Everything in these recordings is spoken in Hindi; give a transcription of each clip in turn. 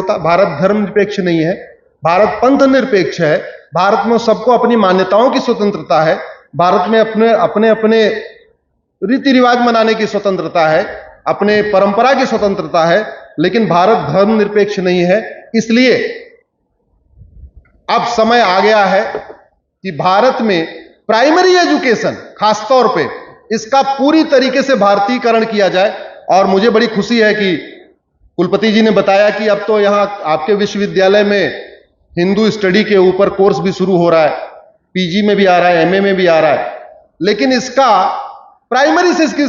बोलता। भारत धर्मनिरपेक्ष नहीं है, भारत पंथ निरपेक्ष है। भारत में सबको अपनी मान्यताओं की स्वतंत्रता है, भारत में अपने अपने अपने रीति रिवाज मनाने की स्वतंत्रता है, अपने परंपरा की स्वतंत्रता है, लेकिन भारत धर्मनिरपेक्ष नहीं है। इसलिए अब समय आ गया है कि भारत में प्राइमरी एजुकेशन खासतौर पे इसका पूरी तरीके से भारतीयकरण किया जाए। और मुझे बड़ी खुशी है कि कुलपति जी ने बताया कि अब तो यहां आपके विश्वविद्यालय में हिंदू स्टडी के ऊपर कोर्स भी शुरू हो रहा है, पीजी में भी आ रहा है, एमए में भी आ रहा है। लेकिन इसका प्राइमरी से इसकी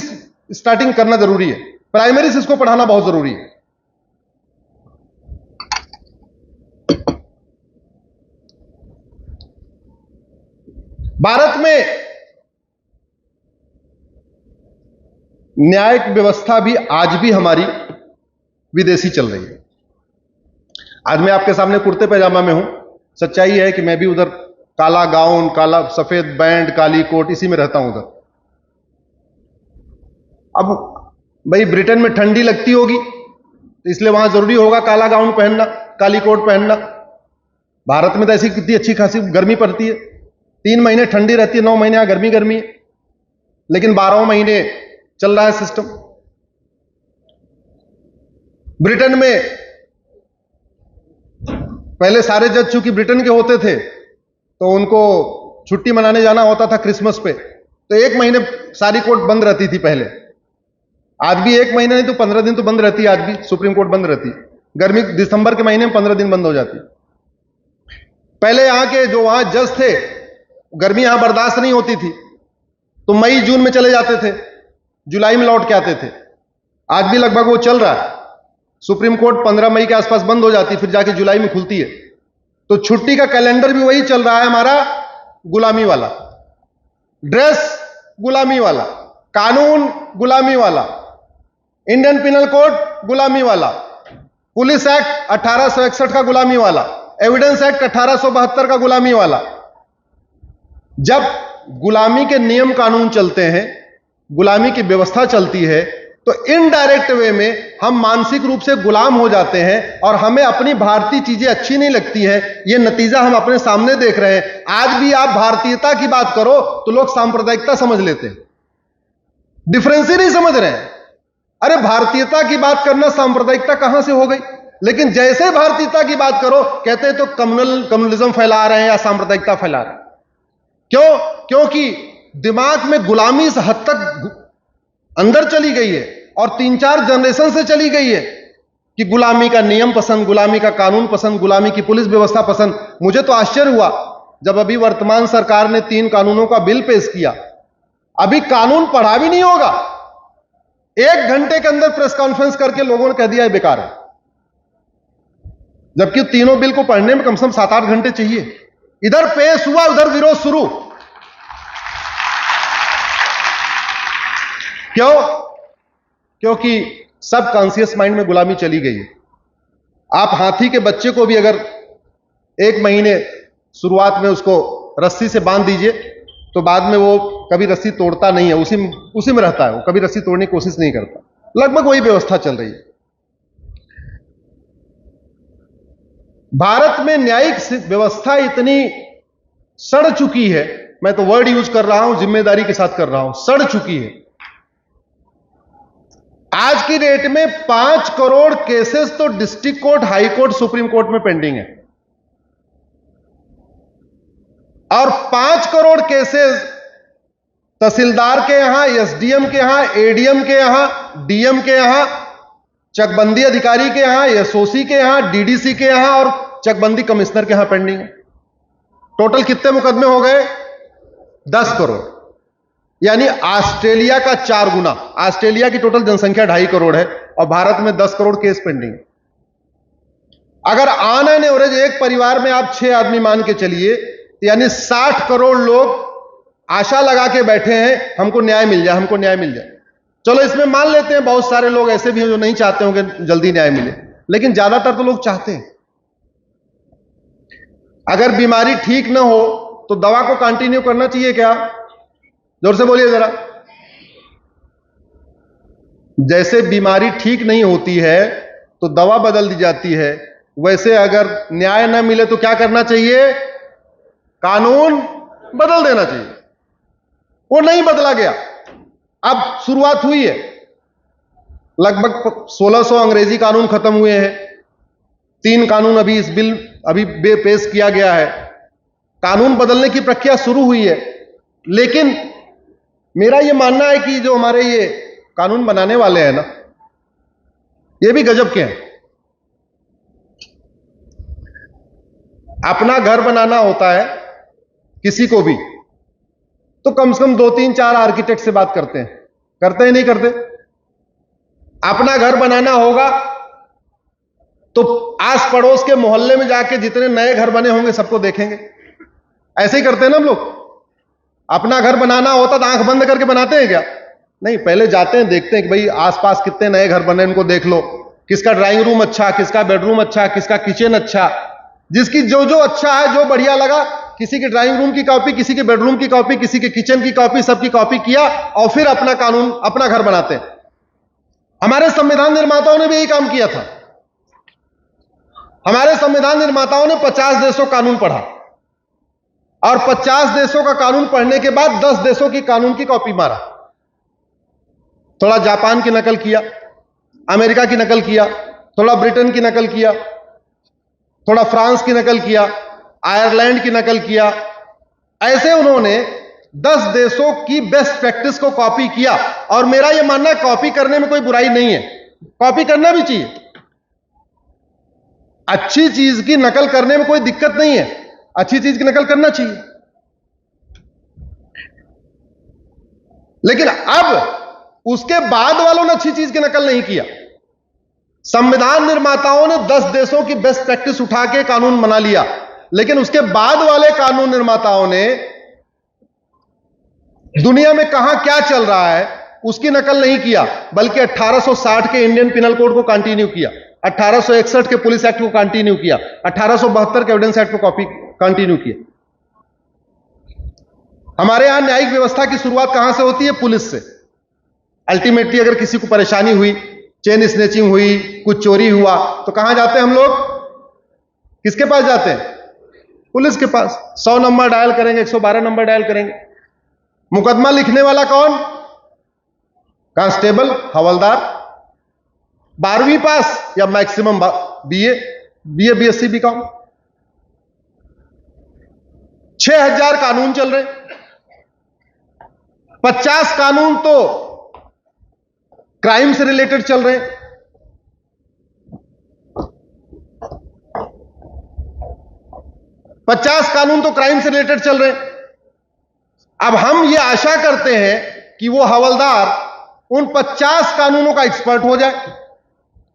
स्टार्टिंग करना जरूरी है, प्राइमरी से इसको पढ़ाना बहुत जरूरी है। भारत में न्यायिक व्यवस्था भी आज भी हमारी विदेशी चल रही है। आज मैं आपके सामने कुर्ते पैजामा में हूं, सच्चाई है कि मैं भी उधर काला गाउन, काला सफेद बैंड, काली कोट, इसी में रहता हूं उधर। अब भाई ब्रिटेन में ठंडी लगती होगी तो इसलिए वहां जरूरी होगा काला गाउन पहनना, काली कोट पहनना। भारत में तो ऐसी कितनी अच्छी खासी गर्मी पड़ती है, 3 महीने ठंडी रहती है, 9 महीने यहां गर्मी गर्मी है, लेकिन 12 महीने चल रहा है सिस्टम। ब्रिटेन में पहले सारे जज चूंकि ब्रिटेन के होते थे तो उनको छुट्टी मनाने जाना होता था क्रिसमस पे, तो 1 महीने सारी कोर्ट बंद रहती थी पहले। आज भी 1 महीना नहीं तो 15 दिन तो बंद रहती है, आज भी सुप्रीम कोर्ट बंद रहती है। गर्मी दिसंबर के महीने में 15 दिन बंद हो जाती है। पहले यहां के जो वहां जज थे, गर्मी यहां बर्दाश्त नहीं होती थी तो मई जून में चले जाते थे, जुलाई में लौट के आते थे। आज भी लगभग वो चल रहा है। सुप्रीम कोर्ट 15 मई के आसपास बंद हो जाती है, फिर जाके जुलाई में खुलती है। तो छुट्टी का कैलेंडर भी वही चल रहा है हमारा, गुलामी वाला, ड्रेस गुलामी वाला, कानून गुलामी वाला, इंडियन पिनल कोड गुलामी वाला, पुलिस एक्ट 1861 का गुलामी वाला, एविडेंस एक्ट 1872 का गुलामी वाला। जब गुलामी के नियम कानून चलते हैं, गुलामी की व्यवस्था चलती है, तो इनडायरेक्ट वे में हम मानसिक रूप से गुलाम हो जाते हैं और हमें अपनी भारतीय चीजें अच्छी नहीं लगती हैं। यह नतीजा हम अपने सामने देख रहे हैं। आज भी आप भारतीयता की बात करो तो लोग सांप्रदायिकता समझ लेते हैं, डिफरेंस ही नहीं समझ रहे हैं। अरे भारतीयता की बात करना सांप्रदायिकता कहां से हो गई? लेकिन जैसे भारतीयता की बात करो कहते हैं तो कम्युनलिज्म फैला रहे हैं या सांप्रदायिकता फैला रहे हैं। क्यों? क्योंकि दिमाग में गुलामी इस हद तक अंदर चली गई है और 3-4 जनरेशन से चली गई है कि गुलामी का नियम पसंद, गुलामी का कानून पसंद, गुलामी की पुलिस व्यवस्था पसंद। मुझे तो आश्चर्य हुआ जब अभी वर्तमान सरकार ने 3 कानूनों का बिल पेश किया। अभी कानून पढ़ा भी नहीं होगा, 1 घंटे के अंदर प्रेस कॉन्फ्रेंस करके लोगों ने कह दिया है बेकार है, जबकि तीनों बिल को पढ़ने में कम से कम 7-8 घंटे चाहिए। इधर पेश हुआ, उधर विरोध शुरू। क्यों? क्योंकि सब कॉन्शियस माइंड में गुलामी चली गई है। आप हाथी के बच्चे को भी अगर 1 महीने शुरुआत में उसको रस्सी से बांध दीजिए तो बाद में वो कभी रस्सी तोड़ता नहीं है, उसी में रहता है, वो कभी रस्सी तोड़ने की कोशिश नहीं करता। लगभग वही व्यवस्था चल रही है। भारत में न्यायिक व्यवस्था इतनी सड़ चुकी है, मैं तो वर्ड यूज कर रहा हूं, जिम्मेदारी के साथ कर रहा हूं, सड़ चुकी है। आज की डेट में 5 करोड़ केसेस तो district court, high court, supreme court में पेंडिंग है और 5 करोड़ केसेस तहसीलदार के यहां, एसडीएम के यहां, एडीएम के यहां, डीएम के यहां, चकबंदी अधिकारी के यहां, एसओसी के यहां, डीडीसी के यहां और चकबंदी कमिश्नर के यहां पेंडिंग है। टोटल कितने मुकदमे हो गए? 10 करोड़, यानी ऑस्ट्रेलिया का 4 गुना। ऑस्ट्रेलिया की टोटल जनसंख्या 2.5 करोड़ है और भारत में 10 करोड़ केस पेंडिंग है। अगर ऑन एन एवरेज एक परिवार में आप 6 आदमी मान के चलिए, यानी 60 करोड़ लोग आशा लगा के बैठे हैं हमको न्याय मिल जाए, हमको न्याय मिल जाए। चलो इसमें मान लेते हैं बहुत सारे लोग ऐसे भी हैं जो नहीं चाहते होंगे जल्दी न्याय मिले, लेकिन ज्यादातर तो लोग चाहते हैं। अगर बीमारी ठीक ना हो तो दवा को कंटिन्यू करना चाहिए क्या? जोर से बोलिए जरा। जैसे बीमारी ठीक नहीं होती है तो दवा बदल दी जाती है, वैसे अगर न्याय न मिले तो क्या करना चाहिए? कानून बदल देना चाहिए। वो नहीं बदला गया। अब शुरुआत हुई है, लगभग 1600 अंग्रेजी कानून खत्म हुए हैं, 3 कानून अभी इस बिल अभी पेश किया गया है, कानून बदलने की प्रक्रिया शुरू हुई है। लेकिन मेरा यह मानना है कि जो हमारे ये कानून बनाने वाले हैं ना, ये भी गजब के हैं। अपना घर बनाना होता है किसी को भी तो कम से कम 2-3-4 आर्किटेक्ट से बात करते हैं नहीं करते? अपना घर बनाना होगा तो आस पड़ोस के मोहल्ले में जाके जितने नए घर बने होंगे सबको देखेंगे। ऐसे ही करते हैं ना हम लोग। अपना घर बनाना होता तो आंख बंद करके बनाते हैं क्या? नहीं, पहले जाते हैं, देखते हैं कि भाई आसपास कितने नए घर बने, उनको देख लो, किसका ड्राइंग रूम अच्छा, किसका बेडरूम अच्छा, किसका किचन अच्छा, जिसकी जो जो अच्छा है, जो बढ़िया लगा, किसी की ड्राइंग रूम की कॉपी, किसी के बेडरूम की कॉपी, किसी के किचन की कॉपी, सबकी कॉपी किया और फिर अपना कानून, अपना घर बनाते हैं। हमारे संविधान निर्माताओं ने भी यही काम किया था। हमारे संविधान निर्माताओं ने 50 देशों कानून पढ़ा और 50 देशों का कानून पढ़ने के बाद 10 देशों की कानून की कॉपी मारा। थोड़ा जापान की नकल किया, अमेरिका की नकल किया, थोड़ा ब्रिटेन की नकल किया, थोड़ा फ्रांस की नकल किया, आयरलैंड की नकल किया। ऐसे उन्होंने 10 देशों की बेस्ट प्रैक्टिस को कॉपी किया। और मेरा यह मानना है कॉपी करने में कोई बुराई नहीं है, कॉपी करना भी चाहिए। अच्छी चीज की नकल करने में कोई दिक्कत नहीं है, अच्छी चीज की नकल करना चाहिए। लेकिन अब उसके बाद वालों ने अच्छी चीज की नकल नहीं किया। संविधान निर्माताओं ने 10 देशों की बेस्ट प्रैक्टिस उठा के कानून बना लिया, लेकिन उसके बाद वाले कानून निर्माताओं ने दुनिया में कहां क्या चल रहा है उसकी नकल नहीं किया, बल्कि 1860 के इंडियन पिनल कोड को कंटिन्यू किया, 1861 के पुलिस एक्ट को कंटिन्यू किया, 1872 के एविडेंस एक्ट को कॉपी कंटिन्यू किया। हमारे यहां न्यायिक व्यवस्था की शुरुआत कहां से होती है? पुलिस से। अल्टीमेटली अगर किसी को परेशानी हुई, चेन स्नेचिंग हुई, कुछ चोरी हुआ, तो कहां जाते हैं हम लोग? किसके पास जाते हैं? पुलिस के पास। 100 नंबर डायल करेंगे, 112 नंबर डायल करेंगे। मुकदमा लिखने वाला कौन? कांस्टेबल, हवलदार, 12वीं पास या मैक्सिमम बीए, बीएससी, बीकॉम। 6000 कानून चल रहे, 50 कानून तो क्राइम से रिलेटेड चल रहे, 50 कानून तो क्राइम से रिलेटेड चल रहे। अब हम ये आशा करते हैं कि वो हवलदार उन 50 कानूनों का एक्सपर्ट हो जाए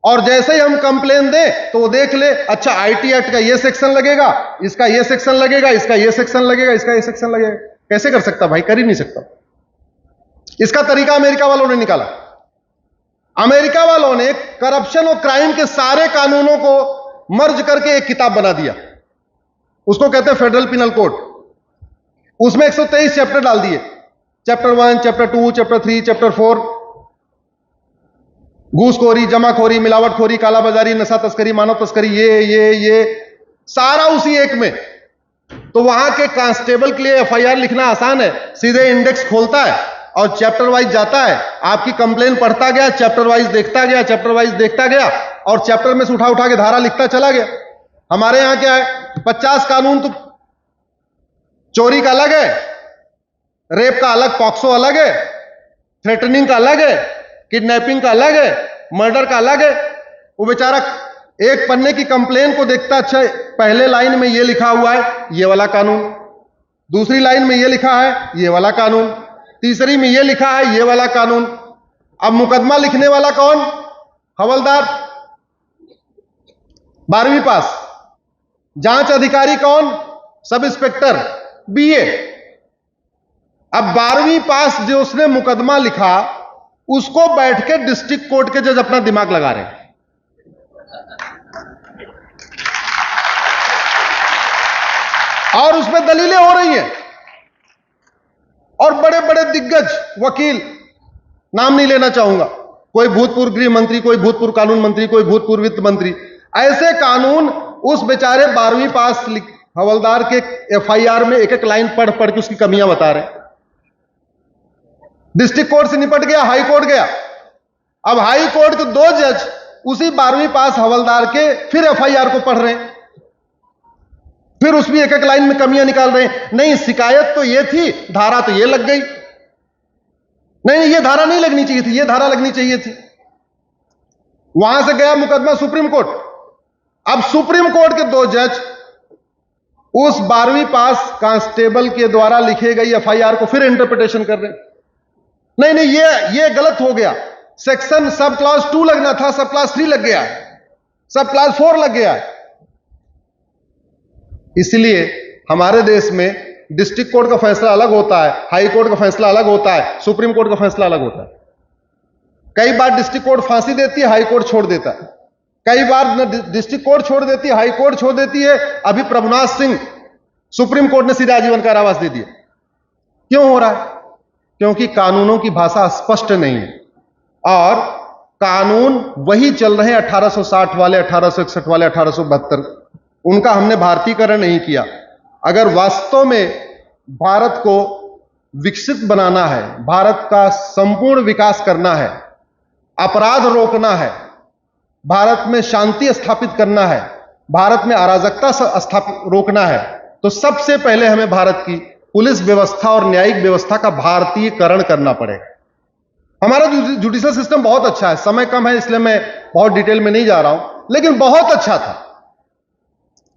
और जैसे ही हम कंप्लेन दें तो वो देख ले, अच्छा आईटी एक्ट का ये सेक्शन लगेगा, इसका ये सेक्शन लगेगा, इसका ये सेक्शन लगेगा, इसका ये सेक्शन लगेगा। कैसे कर सकता भाई? कर ही नहीं सकता। इसका तरीका अमेरिका वालों ने निकाला। अमेरिका वालों ने करप्शन और क्राइम के सारे कानूनों को मर्ज करके एक किताब बना दिया, उसको कहते हैं फेडरल पिनल कोड। उसमें 123 चैप्टर डाल दिए, चैप्टर 1, चैप्टर 2, चैप्टर 3, चैप्टर 4। घूसखोरी, जमाखोरी, मिलावटखोरी, कालाबाजारी, नशा तस्करी, मानव तस्करी, ये सारा उसी एक में। तो वहां के कांस्टेबल के लिए एफआईआर लिखना आसान है, सीधे इंडेक्स खोलता है और चैप्टर वाइज जाता है, आपकी कंप्लेन पढ़ता गया, चैप्टर वाइज देखता गया, चैप्टर वाइज देखता गया और चैप्टर में से उठा उठा के धारा लिखता चला गया। हमारे यहां क्या है? 50 कानून तो चोरी का अलग है, रेप का अलग, पॉक्सो अलग है, थ्रेटनिंग का अलग है, किडनैपिंग का अलग है, मर्डर का अलग है। वो बेचारा एक पन्ने की कंप्लेन को देखता, अच्छा पहले लाइन में ये लिखा हुआ है, ये वाला कानून, दूसरी लाइन में ये लिखा है, ये वाला कानून, तीसरी में ये लिखा है, ये वाला कानून। अब मुकदमा लिखने वाला कौन? हवलदार, 12वीं पास। जांच अधिकारी कौन? Sub inspector, BA. अब 12वीं पास जो उसने मुकदमा लिखा, उसको बैठ के डिस्ट्रिक्ट कोर्ट के जज अपना दिमाग लगा रहे हैं। और उसमें दलीलें हो रही हैं और बड़े बड़े दिग्गज वकील, नाम नहीं लेना चाहूंगा, कोई भूतपूर्व गृह मंत्री, कोई भूतपूर्व कानून मंत्री, कोई भूतपूर्व वित्त मंत्री, ऐसे कानून उस बेचारे 12वीं पास हवलदार के एफआईआर में एक एक लाइन पढ़ पढ़ के उसकी कमियां बता रहे। डिस्ट्रिक्ट कोर्ट से निपट गया, हाई कोर्ट गया। अब हाई कोर्ट के 2 जज उसी 12वीं पास हवलदार के फिर एफआईआर को पढ़ रहे हैं, फिर उसमें एक एक लाइन में कमियां निकाल रहे हैं। नहीं, शिकायत तो ये थी, धारा तो ये लग गई। नहीं, ये धारा नहीं लगनी चाहिए थी, ये धारा लगनी चाहिए थी। वहां से गया मुकदमा सुप्रीम कोर्ट। अब सुप्रीम कोर्ट के 2 जज उस 12वीं पास कांस्टेबल के द्वारा लिखे गई एफआईआर को फिर इंटरप्रिटेशन कर रहे हैं। नहीं नहीं, ये गलत हो गया, सेक्शन सब क्लास 2 लगना था, सब क्लास 3 लग गया है, सब क्लास 4 लग गया है। इसलिए हमारे देश में डिस्ट्रिक्ट कोर्ट का फैसला अलग होता है, हाई कोर्ट का फैसला अलग होता है, सुप्रीम कोर्ट का फैसला अलग होता है। कई बार डिस्ट्रिक्ट कोर्ट फांसी देती है, हाई कोर्ट छोड़ देता है। कई बार डिस्ट्रिक्ट कोर्ट छोड़ देती है, हाई कोर्ट छोड़ देती है। अभी प्रभुनाथ सिंह, सुप्रीम कोर्ट ने सीधा आजीवन कारावास दे दिया। क्यों हो रहा है? क्योंकि कानूनों की भाषा स्पष्ट नहीं है और कानून वही चल रहे हैं 1860 वाले, 1861 वाले, 1872। उनका हमने भारतीयकरण नहीं किया। अगर वास्तव में भारत को विकसित बनाना है, भारत का संपूर्ण विकास करना है, अपराध रोकना है, भारत में शांति स्थापित करना है, भारत में अराजकता रोकना है, तो सबसे पहले हमें भारत की पुलिस व्यवस्था और न्यायिक व्यवस्था का भारतीयकरण करना पड़ेगा। हमारा जुडिशियल सिस्टम बहुत अच्छा है, समय कम है इसलिए मैं बहुत डिटेल में नहीं जा रहा हूं, लेकिन बहुत अच्छा था।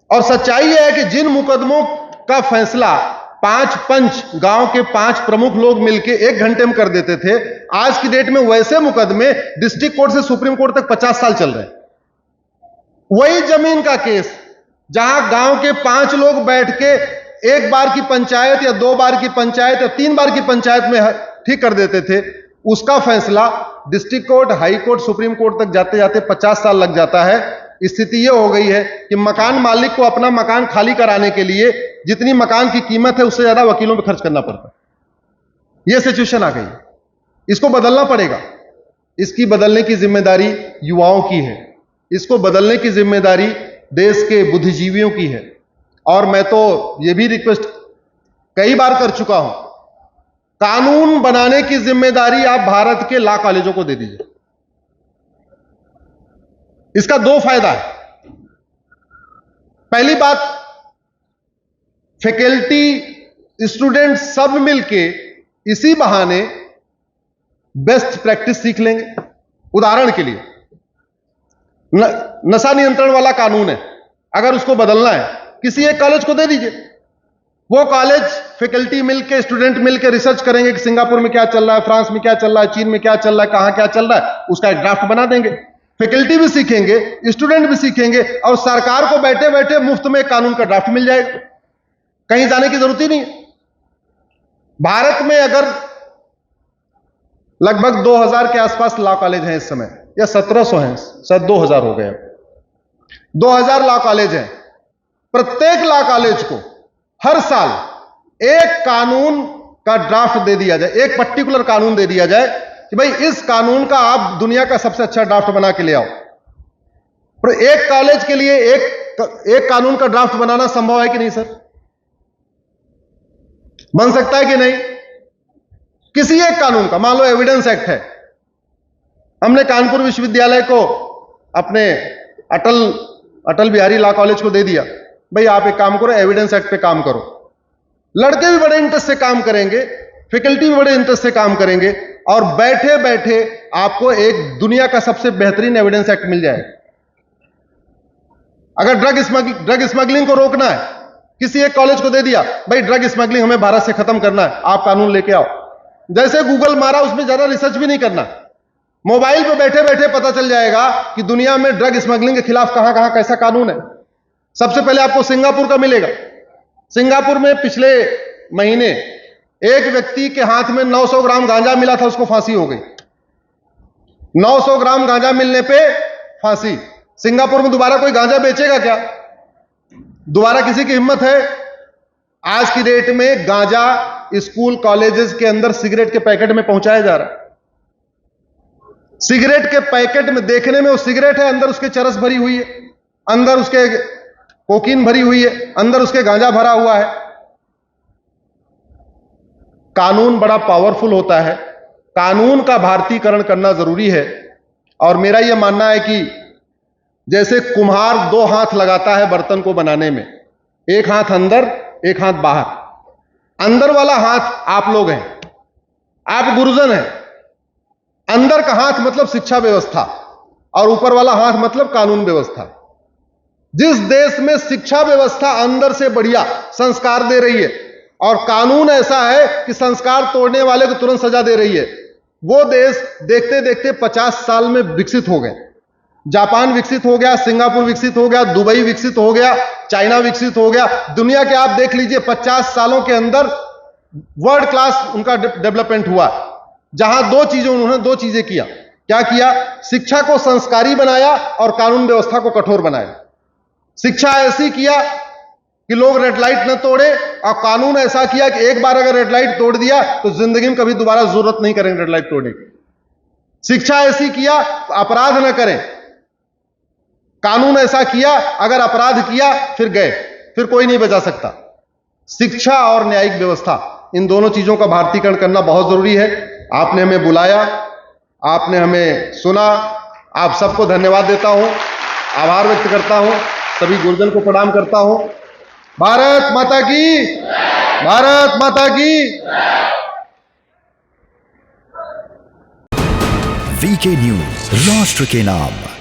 और सच्चाई यह है कि जिन मुकदमों का फैसला 5 पंच, गांव के 5 प्रमुख लोग मिलकर 1 घंटे में कर देते थे, आज की डेट में वैसे मुकदमे डिस्ट्रिक्ट कोर्ट से सुप्रीम कोर्ट तक 50 साल चल रहे हैं। वही जमीन का केस जहां गांव के 5 लोग बैठ के 1 बार की पंचायत या 2 बार की पंचायत या 3 बार की पंचायत में ठीक कर देते थे, उसका फैसला district court, high court, supreme court तक जाते जाते 50 साल लग जाता है। स्थिति यह हो गई है कि मकान मालिक को अपना मकान खाली कराने के लिए जितनी मकान की कीमत है उससे ज्यादा वकीलों पर खर्च करना पड़ता है। यह सिचुएशन आ गई है। इसको बदलना पड़ेगा। इसकी बदलने की जिम्मेदारी युवाओं की है, इसको बदलने की जिम्मेदारी देश के बुद्धिजीवियों की है। और मैं तो यह भी रिक्वेस्ट कई बार कर चुका हूं, कानून बनाने की जिम्मेदारी आप भारत के लॉ कॉलेजों को दे दीजिए। इसका 2 फायदा है। पहली बात, फैकल्टी, स्टूडेंट सब मिलके इसी बहाने बेस्ट प्रैक्टिस सीख लेंगे। उदाहरण के लिए नशा नियंत्रण वाला कानून है, अगर उसको बदलना है किसी एक कॉलेज को दे दीजिए। वो कॉलेज फैकल्टी मिलके, स्टूडेंट मिलके रिसर्च करेंगे कि सिंगापुर में क्या चल रहा है, फ्रांस में क्या चल रहा है, चीन में क्या चल रहा है, कहां क्या चल रहा है, उसका एक ड्राफ्ट बना देंगे। फैकल्टी भी सीखेंगे, स्टूडेंट भी सीखेंगे और सरकार को बैठे बैठे मुफ्त में एक कानून का ड्राफ्ट मिल जाएगा। कहीं जाने की जरूरत ही नहीं है। भारत में अगर लगभग 2000 के आसपास लॉ कॉलेज हैं इस समय, या 1700 हैं, शायद 2000 हो गए। 2000 लॉ कॉलेज हैं। प्रत्येक लॉ कॉलेज को हर साल एक कानून का ड्राफ्ट दे दिया जाए, एक पर्टिकुलर कानून दे दिया जाए कि भाई इस कानून का आप दुनिया का सबसे अच्छा ड्राफ्ट बना के ले आओ। पर एक कॉलेज के लिए एक कानून का ड्राफ्ट बनाना संभव है कि नहीं सर? बन सकता है कि नहीं? किसी एक कानून का, मान लो एविडेंस एक्ट है, हमने कानपुर विश्वविद्यालय को अपने अटल बिहारी लॉ कॉलेज को दे दिया, भाई आप एक काम करो, एविडेंस एक्ट पे काम करो। लड़के भी बड़े इंटरेस्ट से काम करेंगे, फैकल्टी भी बड़े इंटरेस्ट से काम करेंगे और बैठे बैठे आपको एक दुनिया का सबसे बेहतरीन एविडेंस एक्ट मिल जाएगा। अगर ड्रग स्मगलिंग को रोकना है, किसी एक कॉलेज को दे दिया, भाई ड्रग स्मगलिंग हमें भारत से खत्म करना है, आप कानून लेके आओ। जैसे गूगल मारा, उसमें ज्यादा रिसर्च भी नहीं करना, मोबाइल पे बैठे बैठे पता चल जाएगा कि दुनिया में ड्रग स्मगलिंग के खिलाफ कहां कहां कैसा कानून है। सबसे पहले आपको सिंगापुर का मिलेगा। सिंगापुर में पिछले महीने एक व्यक्ति के हाथ में 900 ग्राम गांजा मिला था, उसको फांसी हो गई। 900 ग्राम गांजा मिलने पे फांसी। सिंगापुर में दोबारा कोई गांजा बेचेगा क्या? दोबारा किसी की हिम्मत है? आज की डेट में गांजा स्कूल कॉलेजेस के अंदर सिगरेट के पैकेट में पहुंचाया जा रहा है। सिगरेट के पैकेट में, देखने में वो सिगरेट है, अंदर उसके चरस भरी हुई है। अंदर उसके कोकीन भरी हुई है, अंदर उसके गांजा भरा हुआ है। कानून बड़ा पावरफुल होता है, कानून का भारतीकरण करना जरूरी है। और मेरा यह मानना है कि जैसे कुम्हार 2 हाथ लगाता है बर्तन को बनाने में, एक हाथ अंदर एक हाथ बाहर। अंदर वाला हाथ आप लोग हैं, आप गुरुजन हैं। अंदर का हाथ मतलब शिक्षा व्यवस्था और ऊपर वाला हाथ मतलब कानून व्यवस्था। जिस देश में शिक्षा व्यवस्था अंदर से बढ़िया संस्कार दे रही है और कानून ऐसा है कि संस्कार तोड़ने वाले को तुरंत सजा दे रही है, वो देश देखते देखते 50 साल में विकसित हो गए। जापान विकसित हो गया, सिंगापुर विकसित हो गया, दुबई विकसित हो गया, चाइना विकसित हो गया। दुनिया के आप देख लीजिए 50 सालों के अंदर वर्ल्ड क्लास उनका डेवलपमेंट हुआ, जहां उन्होंने दो चीजें किया। क्या किया? शिक्षा को संस्कारी बनाया और कानून व्यवस्था को कठोर बनाया। शिक्षा ऐसी किया कि लोग रेड लाइट न तोड़े और कानून ऐसा किया कि एक बार अगर रेड लाइट तोड़ दिया तो जिंदगी में कभी दोबारा जरूरत नहीं करेंगे रेड लाइट तोड़ने की। शिक्षा ऐसी किया अपराध न करें, कानून ऐसा किया अगर अपराध किया फिर गए, फिर कोई नहीं बचा सकता। शिक्षा और न्यायिक व्यवस्था, इन दोनों चीजों का भारतीकरण करना बहुत जरूरी है। आपने हमें बुलाया, आपने हमें सुना, आप सबको धन्यवाद देता हूं, आभार व्यक्त करता हूं, सभी गुरुजन को प्रणाम करता हूं। भारत माता की, भारत माता की। वीके न्यूज, राष्ट्र के नाम।